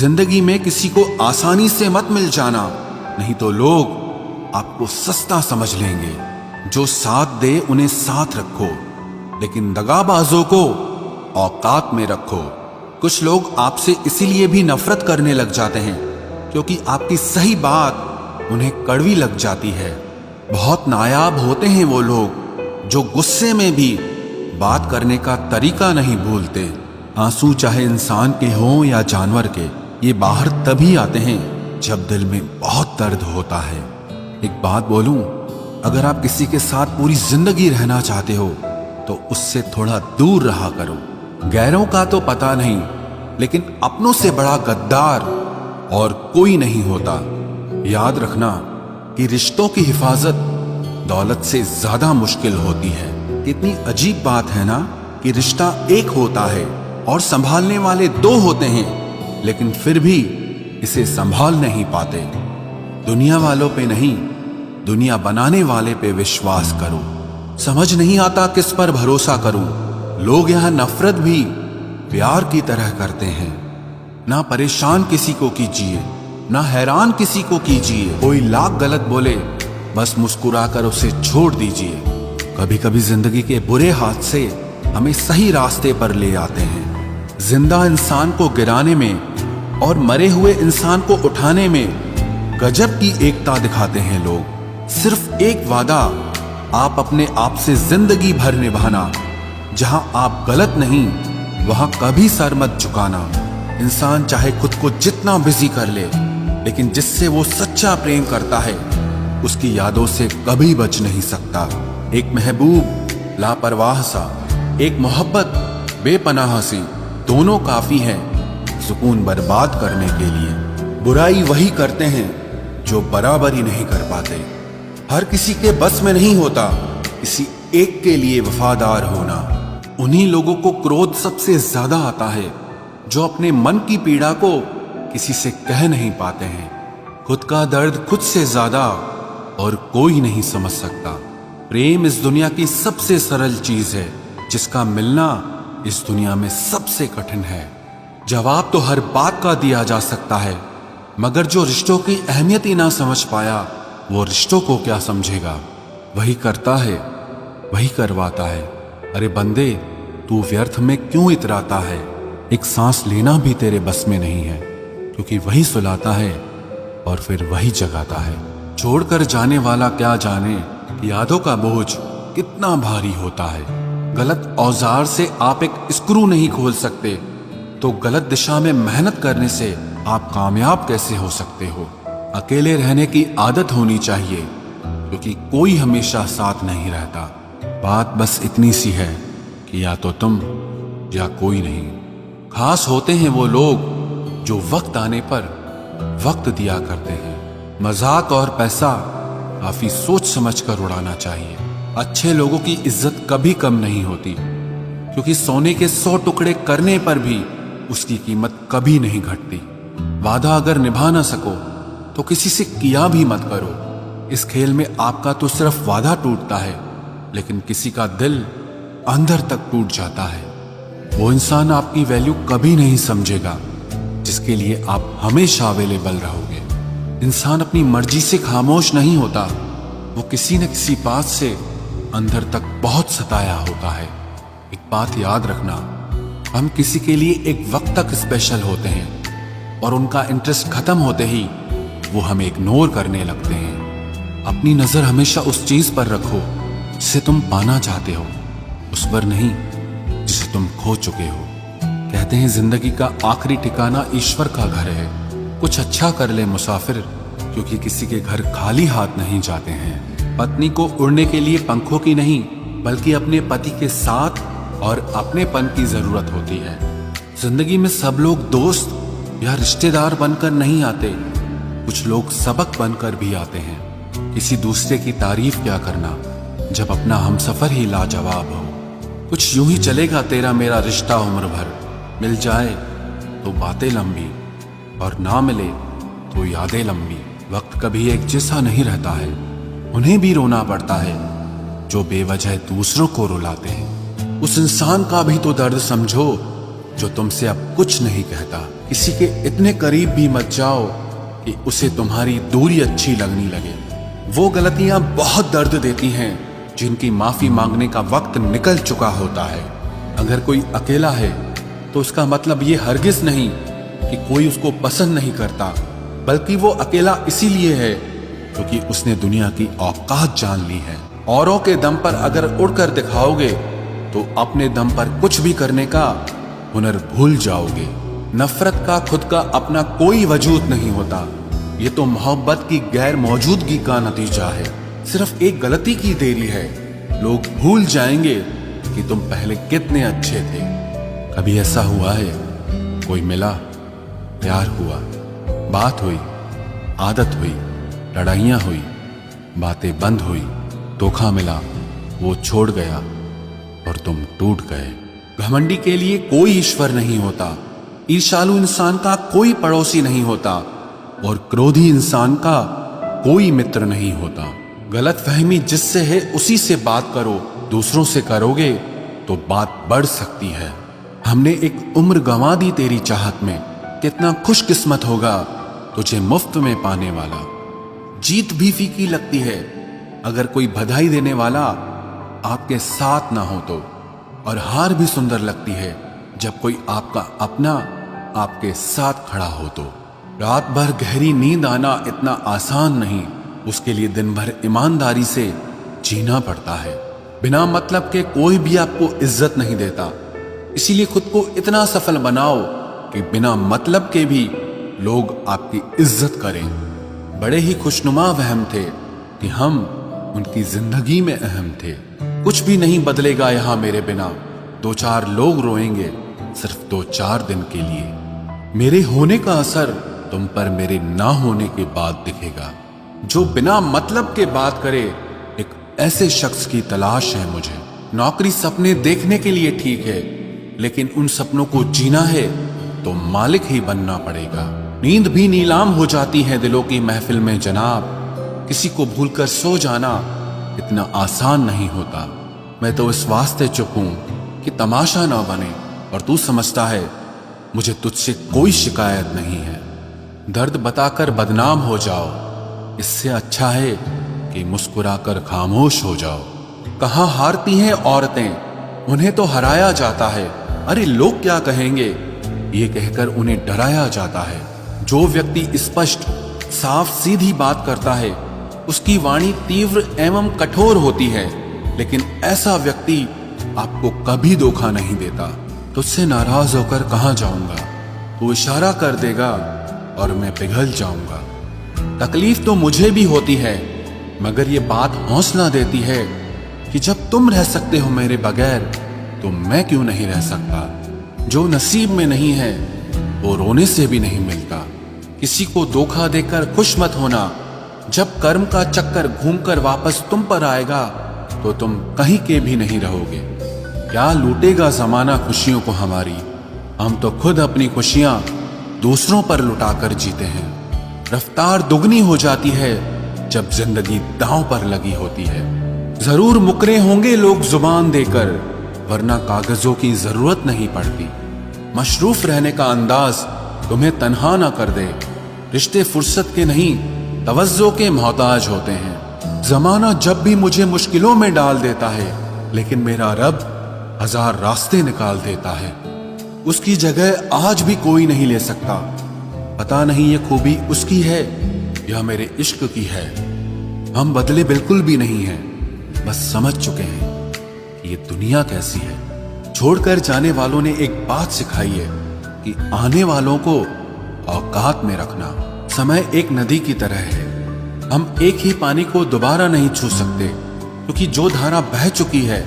जिंदगी में किसी को आसानी से मत मिल जाना, नहीं तो लोग आपको सस्ता समझ लेंगे। जो साथ दे उन्हें साथ रखो, लेकिन दगाबाजों को औकात में रखो। कुछ लोग आपसे इसीलिए भी नफरत करने लग जाते हैं क्योंकि आपकी सही बात उन्हें कड़वी लग जाती है। बहुत नायाब होते हैं वो लोग जो गुस्से में भी बात करने का तरीका नहीं भूलते। आंसू चाहे इंसान के हों या जानवर के, ये बाहर तभी आते हैं जब दिल में बहुत दर्द होता है। एक बात बोलूं, अगर आप किसी के साथ पूरी जिंदगी रहना चाहते हो तो उससे थोड़ा दूर रहा करो। गैरों का तो पता नहीं, लेकिन अपनों से बड़ा गद्दार और कोई नहीं होता। याद रखना कि रिश्तों की हिफाजत दौलत से ज्यादा मुश्किल होती है। कितनी अजीब बात है ना कि रिश्ता एक होता है और संभालने वाले दो होते हैं, लेकिन फिर भी इसे संभाल नहीं पाते। दुनिया वालों पे नहीं, दुनिया बनाने वाले पे विश्वास करो। समझ नहीं आता किस पर भरोसा करूं। लोग यहां नफरत भी प्यार की तरह करते हैं। ना परेशान किसी को कीजिए, ना हैरान किसी को कीजिए। कोई लाख गलत बोले, बस मुस्कुराकर उसे छोड़ दीजिए। कभी कभी जिंदगी के बुरे हादसे हमें सही रास्ते पर ले आते हैं। जिंदा इंसान को गिराने में और मरे हुए इंसान को उठाने में गजब की एकता दिखाते हैं लोग। सिर्फ एक वादा आप अपने आप से जिंदगी भर निभाना, जहां आप गलत नहीं वहां कभी सर मत झुकाना। इंसान चाहे खुद को जितना बिजी कर ले, लेकिन जिससे वो सच्चा प्रेम करता है उसकी यादों से कभी बच नहीं सकता। एक महबूब लापरवाह सा, एक मोहब्बत बेपनाह सी, दोनों काफी हैं सुकून बर्बाद करने के लिए। बुराई वही करते हैं जो बराबरी नहीं कर पाते। हर किसी के बस में नहीं होता किसी एक के लिए वफादार होना। उन्हीं लोगों को क्रोध सबसे ज्यादा आता है जो अपने मन की पीड़ा को किसी से कह नहीं पाते हैं। खुद का दर्द खुद से ज्यादा और कोई नहीं समझ सकता। प्रेम इस दुनिया की सबसे सरल चीज है, जिसका मिलना इस दुनिया में सबसे कठिन है। जवाब तो हर बात का दिया जा सकता है, मगर जो रिश्तों की अहमियत ही ना समझ पाया वो रिश्तों को क्या समझेगा। वही करता है वही करवाता है। अरे बंदे, तू व्यर्थ में क्यों इतराता है। एक सांस लेना भी तेरे बस में नहीं है, क्योंकि वही सुलाता है और फिर वही जगाता है। छोड़कर जाने वाला क्या जाने यादों का बोझ कितना भारी होता है। गलत औजार से आप एक स्क्रू नहीं खोल सकते, तो गलत दिशा में मेहनत करने से आप कामयाब कैसे हो सकते हो। अकेले रहने की आदत होनी चाहिए, क्योंकि कोई हमेशा साथ नहीं रहता। बात बस इतनी सी है कि या तो तुम या कोई नहीं। खास होते हैं वो लोग जो वक्त आने पर वक्त दिया करते हैं। मजाक और पैसा काफी सोच समझ कर उड़ाना चाहिए। अच्छे लोगों की इज्जत कभी कम नहीं होती, क्योंकि सोने के 100 टुकड़े करने पर भी उसकी कीमत कभी नहीं घटती। वादा अगर निभा ना सको तो किसी से किया भी मत करो। इस खेल में आपका तो सिर्फ वादा टूटता है, लेकिन किसी का दिल अंदर तक टूट जाता है। वो इंसान आपकी वैल्यू कभी नहीं समझेगा जिसके लिए आप हमेशा अवेलेबल रहोगे। इंसान अपनी मर्जी से खामोश नहीं होता, वो किसी न किसी बात से अंदर तक बहुत सताया होता है। एक बात याद रखना, हम किसी के लिए एक वक्त तक स्पेशल होते हैं और उनका इंटरेस्ट खत्म होते ही वो हमें इग्नोर करने लगते हैं। अपनी नजर हमेशा उस चीज पर रखो जिसे तुम पाना चाहते हो, उस पर नहीं जिसे तुम खो चुके हो। कहते हैं जिंदगी का आखिरी ठिकाना ईश्वर का घर है। कुछ अच्छा कर ले मुसाफिर, क्योंकि किसी के घर खाली हाथ नहीं जाते हैं। पत्नी को उड़ने के लिए पंखों की नहीं, बल्कि अपने पति के साथ और अपनेपन की जरूरत होती है। जिंदगी में सब लोग दोस्त या रिश्तेदार बनकर नहीं आते, कुछ लोग सबक बनकर भी आते हैं। किसी दूसरे की तारीफ क्या करना जब अपना हमसफर ही लाजवाब हो। कुछ यूं ही चलेगा तेरा मेरा रिश्ता उम्र भर। मिल जाए तो बातें लंबी और ना मिले तो यादें लंबी। वक्त कभी एक जैसा नहीं रहता है, उन्हें भी रोना पड़ता है जो बेवजह दूसरों को रुलाते हैं। उस इंसान का भी तो दर्द समझो जो तुमसे अब कुछ नहीं कहता। किसी के इतने करीब भी मत जाओ कि उसे तुम्हारी दूरी अच्छी लगने लगे। वो गलतियां बहुत दर्द देती हैं जिनकी माफी मांगने का वक्त निकल चुका होता है। अगर कोई अकेला है तो उसका मतलब ये हरगिज नहीं कि कोई उसको पसंद नहीं करता, बल्कि वो अकेला इसीलिए है क्योंकि उसने दुनिया की औकात जान ली है। औरों के दम पर अगर उड़कर दिखाओगे तो अपने दम पर कुछ भी करने का हुनर भूल जाओगे। नफरत का खुद का अपना कोई वजूद नहीं होता, ये तो मोहब्बत की गैर मौजूदगी का नतीजा है। सिर्फ एक गलती की देरी है, लोग भूल जाएंगे कि तुम पहले कितने अच्छे थे। कभी ऐसा हुआ है कोई मिला, प्यार हुआ, बात हुई, आदत हुई, लड़ाइयां हुई, बातें बंद हुई, धोखा मिला, वो छोड़ गया और तुम टूट गए। घमंडी के लिए कोई ईश्वर नहीं होता, ईर्ष्यालु इंसान का कोई पड़ोसी नहीं होता और क्रोधी इंसान का कोई मित्र नहीं होता। गलतफहमी जिससे है उसी से बात करो, दूसरों से करोगे तो बात बढ़ सकती है। हमने एक उम्र गंवा दी तेरी चाहत में, कितना खुशकिस्मत होगा तुझे मुफ्त में पाने वाला। जीत भी फीकी लगती है अगर कोई बधाई देने वाला आपके साथ ना हो तो, और हार भी सुंदर लगती है जब कोई आपका अपना आपके साथ खड़ा हो तो। रात भर गहरी नींद आना इतना आसान नहीं, उसके लिए दिन भर ईमानदारी से जीना पड़ता है। बिना मतलब के कोई भी आपको इज्जत नहीं देता, इसीलिए खुद को इतना सफल बनाओ कि बिना मतलब के भी लोग आपकी इज्जत करें। बड़े ही खुशनुमा वहम थे कि हम उनकी जिंदगी में अहम थे। कुछ भी नहीं बदलेगा यहां मेरे बिना, दो चार लोग रोएंगे सिर्फ 2-4 दिन के लिए। मेरे होने का असर तुम पर मेरे ना होने के बाद दिखेगा। जो बिना मतलब के बात करे, एक ऐसे शख्स की तलाश है मुझे। नौकरी सपने देखने के लिए ठीक है, लेकिन उन सपनों को जीना है तो मालिक ही बनना पड़ेगा। नींद भी नीलाम हो जाती है दिलों की महफिल में जनाब, किसी को भूलकर सो जाना इतना आसान नहीं होता। मैं तो इस वास्ते चुप हूं कि तमाशा ना बने, और तू समझता है मुझे तुझसे कोई शिकायत नहीं है। दर्द बताकर बदनाम हो जाओ, इससे अच्छा है कि मुस्कुराकर खामोश हो जाओ। कहां हारती हैं औरतें, उन्हें तो हराया जाता है। अरे लोग क्या कहेंगे, ये कहकर उन्हें डराया जाता है। जो व्यक्ति स्पष्ट साफ सीधी बात करता है उसकी वाणी तीव्र एवं कठोर होती है, लेकिन ऐसा व्यक्ति आपको कभी धोखा नहीं देता। तुझसे नाराज होकर कहां जाऊंगा, तू इशारा कर देगा और मैं पिघल जाऊंगा। तकलीफ तो मुझे भी होती है, मगर ये बात हौसला देती है कि जब तुम रह सकते हो मेरे बगैर तो मैं क्यों नहीं रह सकता। जो नसीब में नहीं है वो रोने से भी नहीं मिलता। किसी को धोखा देकर खुश मत होना, जब कर्म का चक्कर घूमकर वापस तुम पर आएगा तो तुम कहीं के भी नहीं रहोगे। क्या लूटेगा जमाना खुशियों को हमारी, हम तो खुद अपनी खुशियां दूसरों पर लुटाकर जीते हैं। रफ्तार दुगनी हो जाती है जब जिंदगी दांव पर लगी होती है। जरूर मुकरे होंगे लोग जुबान देकर, वरना कागजों की जरूरत नहीं पड़ती। मशरूफ रहने का अंदाज तुम्हें तन्हा ना कर दे। रिश्ते फुर्सत के नहीं तवज्जो के मोहताज होते हैं। जमाना जब भी मुझे मुश्किलों में डाल देता है, लेकिन मेरा रब 1000 रास्ते निकाल देता है। उसकी जगह आज भी कोई नहीं ले सकता। पता नहीं ये खूबी उसकी है या मेरे इश्क की है। हम बदले बिल्कुल भी नहीं हैं, बस समझ चुके हैं कि ये दुनिया कैसी है। छोड़कर जाने वालों ने एक बात सिखाई है कि आने वालों को औकात में रखना। समय एक नदी की तरह है, हम एक ही पानी को दोबारा नहीं छू सकते, क्योंकि जो धारा बह चुकी है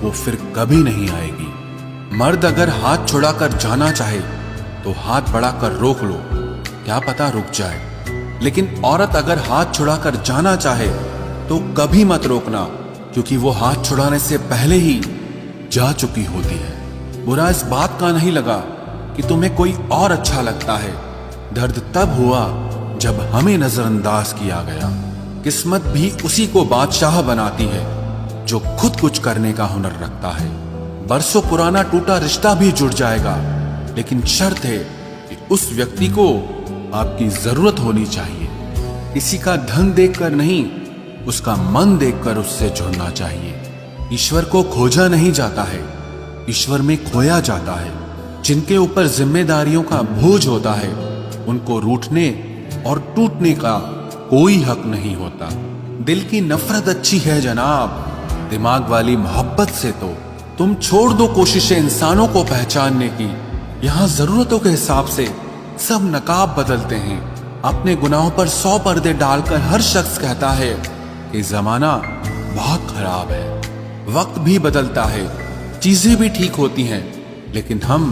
वो फिर कभी नहीं आएगी। मर्द अगर हाथ छुड़ाकर जाना चाहे तो हाथ बढ़ाकर रोक लो, क्या पता रुक जाए। लेकिन औरत अगर हाथ छुड़ाकर जाना चाहे तो कभी मत रोकना, क्योंकि वो हाथ छुड़ाने से पहले ही जा चुकी होती है। बुरा इस बात का नहीं लगा कि तुम्हें कोई और अच्छा लगता है, दर्द तब हुआ जब हमें नजरअंदाज किया गया। किस्मत भी उसी को बादशाह बनाती है जो खुद कुछ करने का हुनर रखता है। बरसों पुराना टूटा रिश्ता भी जुड़ जाएगा, लेकिन शर्त है कि उस व्यक्ति को आपकी जरूरत होनी चाहिए। किसी का धन देखकर नहीं, उसका मन देखकर उससे जुड़ना चाहिए। ईश्वर को खोजा नहीं जाता है, ईश्वर में खोया जाता है। जिनके ऊपर जिम्मेदारियों का बोझ होता है, उनको रूठने और टूटने का कोई हक नहीं होता। दिल की नफरत अच्छी है जनाब, दिमाग वाली मोहब्बत से तो तुम छोड़ दो कोशिशें इंसानों को पहचानने की। यहाँ जरूरतों के हिसाब से सब नकाब बदलते हैं। अपने गुनाहों पर 100 पर्दे डालकर हर शख्स कहता है कि जमाना बहुत खराब है। वक्त भी बदलता है, चीजें भी ठीक होती हैं, लेकिन हम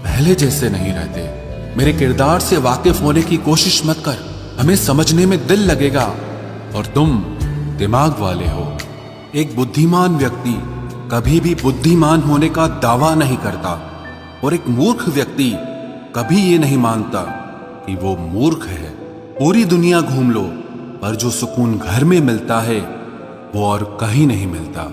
पहले जैसे नहीं रहते। मेरे किरदार से वाकिफ होने की कोशिश मत कर, हमें समझने में दिल लगेगा और तुम दिमाग वाले हो। एक बुद्धिमान व्यक्ति कभी भी बुद्धिमान होने का दावा नहीं करता और एक मूर्ख व्यक्ति कभी ये नहीं मानता कि वो मूर्ख है। पूरी दुनिया घूम लो, पर जो सुकून घर में मिलता है वो और कहीं नहीं मिलता।